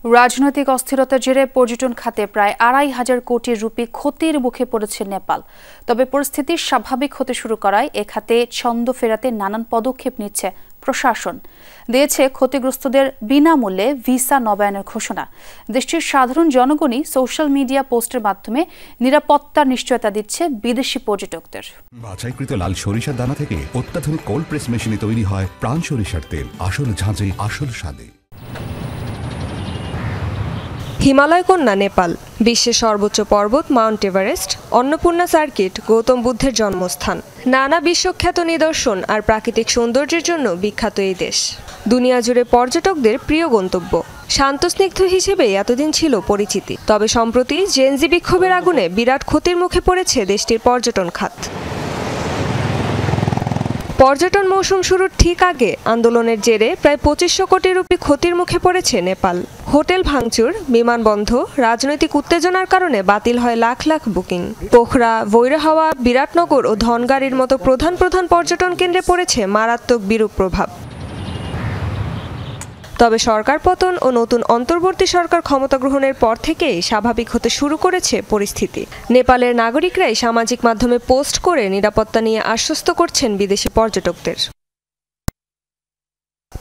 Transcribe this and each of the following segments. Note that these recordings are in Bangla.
রাজনৈতিক অস্থিরতার জেরে পর্যটন খাতে প্রায় ২৫০০ কোটি রুপি ক্ষতির মুখে পড়েছে নেপাল। তবে পরিস্থিতি স্বাভাবিক হতে শুরু করায় এ খাতে ছন্দ ফেরাতে নানান পদক্ষেপ নিচ্ছে প্রশাসন। দিয়েছে ক্ষতিগ্রস্তদের বিনামূল্যে ভিসা নবায়নের ঘোষণা। দেশটির সাধারণ জনগণই সোশ্যাল মিডিয়া পোস্টের মাধ্যমে নিরাপত্তার নিশ্চয়তা দিচ্ছে বিদেশি পর্যটকদের। বাছাইকৃত লাল সরিষার দানা থেকে অত্যাধুনিক কোল্ড প্রেস মেশিনে তৈরি হয় প্রাণ সরিষার তেল, আসল ঝাঁঝে আসল স্বাদে। হিমালয় কন্যা নেপাল, বিশ্বের সর্বোচ্চ পর্বত Mount Everest, Annapurna circuit, Gautam বুদ্ধের জন্মস্থান, নানা বিশ্বখ্যাত নিদর্শন আর প্রাকৃতিক সৌন্দর্যের জন্য বিখ্যাত এই দেশ দুনিয়া জুড়ে পর্যটকদের প্রিয় গন্তব্য। শান্তস্নিগ্ধ হিসেবে এতদিন ছিল পরিচিতি, তবে সম্প্রতি জেনজি বিক্ষোভের আগুনে বিরাট ক্ষতির মুখে পড়েছে দেশটির পর্যটন খাত। পর্যটন মৌসুম শুরুর ঠিক আগে আন্দোলনের জেরে প্রায় ২৫০০ কোটি রুপি ক্ষতির মুখে পড়েছে নেপাল। হোটেল ভাঙচুর, বিমান বন্ধ, রাজনৈতিক উত্তেজনার কারণে বাতিল হয় লাখ লাখ বুকিং। পোখরা, ভৈরহাওয়া, বিরাটনগর ও ধনগাড়ির মতো প্রধান প্রধান পর্যটন কেন্দ্রে পড়েছে মারাত্মক বিরূপ প্রভাব। তবে সরকার পতন ও নতুন অন্তর্বর্তী সরকার ক্ষমতা গ্রহণের পর থেকেই স্বাভাবিক হতে শুরু করেছে পরিস্থিতি। নেপালের নাগরিকরাই সামাজিক মাধ্যমে পোস্ট করে নিরাপত্তা নিয়ে আশ্বস্ত করছেন বিদেশি পর্যটকদের।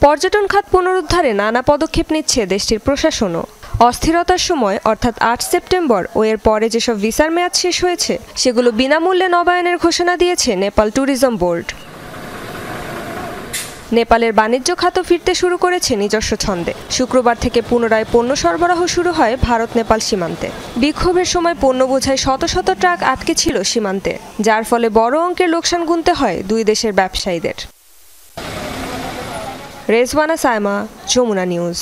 পর্যটন খাত পুনরুদ্ধারে নানা পদক্ষেপ নিচ্ছে দেশটির প্রশাসনও। অস্থিরতার সময় অর্থাৎ ৮ সেপ্টেম্বর ও এর পরে যেসব ভিসার মেয়াদ শেষ হয়েছে সেগুলো বিনামূল্যে নবায়নের ঘোষণা দিয়েছে নেপাল ট্যুরিজম বোর্ড। নেপালের বাণিজ্য খাতও ফিরতে শুরু করেছে নিজস্ব ছন্দে। শুক্রবার থেকে পুনরায় পণ্য সরবরাহ শুরু হয় ভারত নেপাল সীমান্তে। বিক্ষোভের সময় পণ্য বোঝাই শত শত ট্রাক আটকে ছিল সীমান্তে, যার ফলে বড় অঙ্কের লোকসান গুনতে হয় দুই দেশের ব্যবসায়ীদের। রেজওয়ানা সাইমা, যমুনা নিউজ।